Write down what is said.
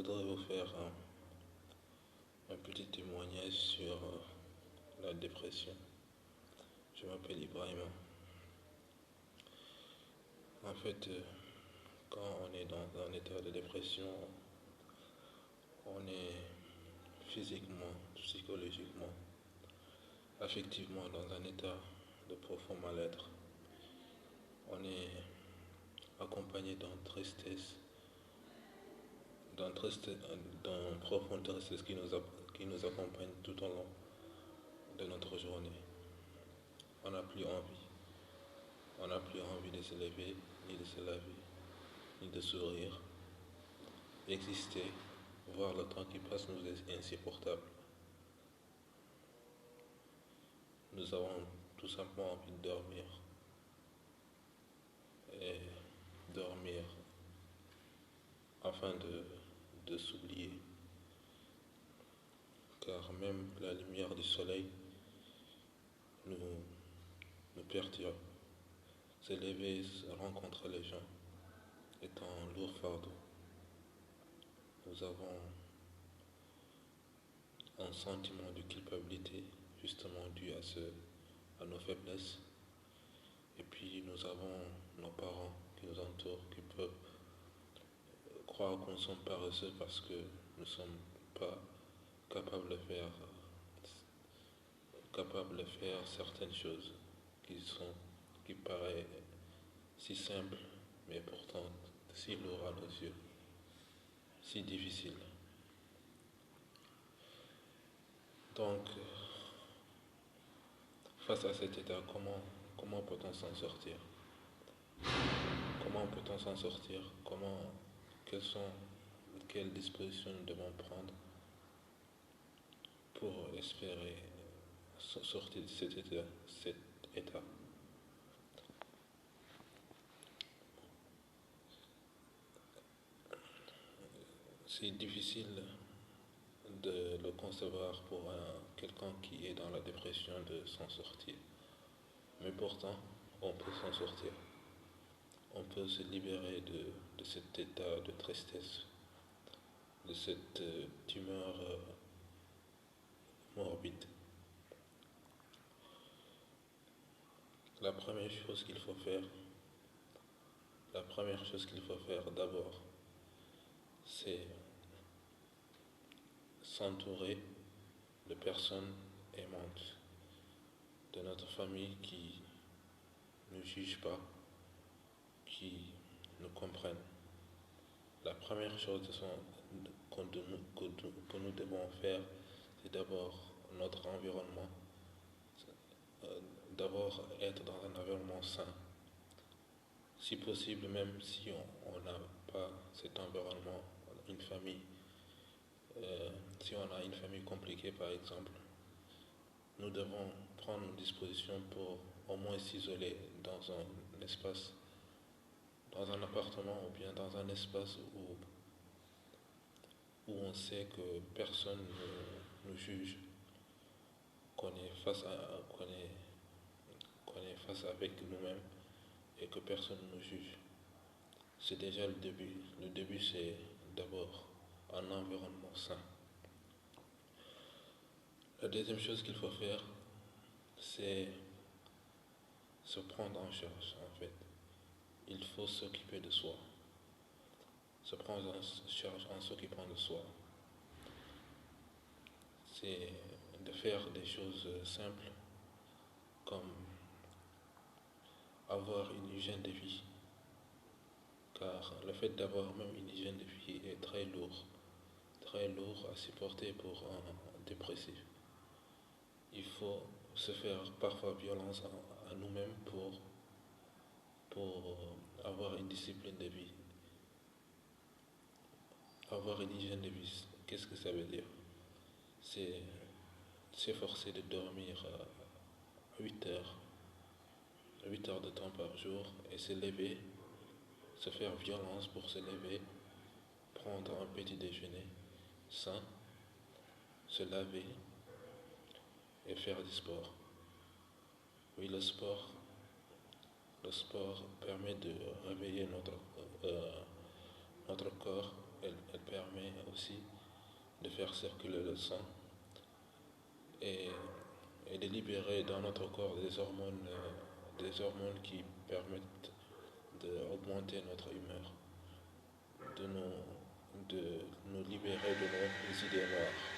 voudrais vous faire un petit témoignage sur la dépression. Je m'appelle Ibrahima. En fait, quand on est dans un état de dépression, on est physiquement, psychologiquement, affectivement dans un état de profond mal-être. On est accompagné d'une tristesse, d'une profonde tristesse qui nous accompagne tout au long de notre journée. On n'a plus envie. On n'a plus envie de se lever, ni de se laver, ni de sourire. Exister, voir le temps qui passe nous est insupportable. Nous avons tout simplement envie de dormir. Et dormir afin de s'oublier. Car même la lumière du soleil nous perturbe. Se lever, se rencontrer les gens est un lourd fardeau. Nous avons un sentiment de culpabilité justement dû à nos faiblesses. Et puis nous avons nos parents qui nous entourent, qui peuvent croire qu'on ne sommes pas paresseux parce que nous ne sommes pas capables de faire certaines choses qui paraissent si simples, mais pourtant si lourdes à nos yeux, si difficiles. Donc, face à cet état, comment peut-on s'en sortir? Comment peut-on s'en sortir? Quelles dispositions nous devons prendre pour espérer sortir de cet état? C'est difficile de le concevoir pour quelqu'un qui est dans la dépression de s'en sortir. Mais pourtant, on peut s'en sortir. On peut se libérer de cet état de tristesse, de cette tumeur morbide. La première chose qu'il faut faire d'abord, c'est s'entourer de personnes aimantes, de notre famille qui ne jugent pas, qui nous comprennent. La première chose que nous devons faire, c'est d'abord notre environnement, d'abord être dans un environnement sain. Si possible, même si on n'a pas cet environnement, une famille, si on a une famille compliquée par exemple, nous devons prendre une disposition pour au moins s'isoler dans un espace, dans un appartement ou bien dans un espace où on sait que personne ne nous juge, qu'on est face avec nous-mêmes et que personne ne nous juge. C'est déjà le début. Le début, c'est d'abord un environnement sain. La deuxième chose qu'il faut faire, c'est se prendre en charge, en fait. Il faut s'occuper de soi. Se prendre en charge en s'occupant de soi. C'est de faire des choses simples, comme avoir une hygiène de vie. Car le fait d'avoir même une hygiène de vie est très lourd à supporter pour un dépressif. Il faut se faire parfois violence à nous-mêmes pour avoir une discipline de vie. Avoir une hygiène de vie, qu'est-ce que ça veut dire? C'est s'efforcer de dormir 8 heures, 8 heures de temps par jour et se lever, se faire violence pour se lever, prendre un petit déjeuner sain, se laver et faire du sport. Oui, le sport permet de réveiller notre corps, elle permet aussi de faire circuler le sang et, et de libérer dans notre corps des hormones qui permettent d'augmenter notre humeur, de nous libérer de nos idées noires.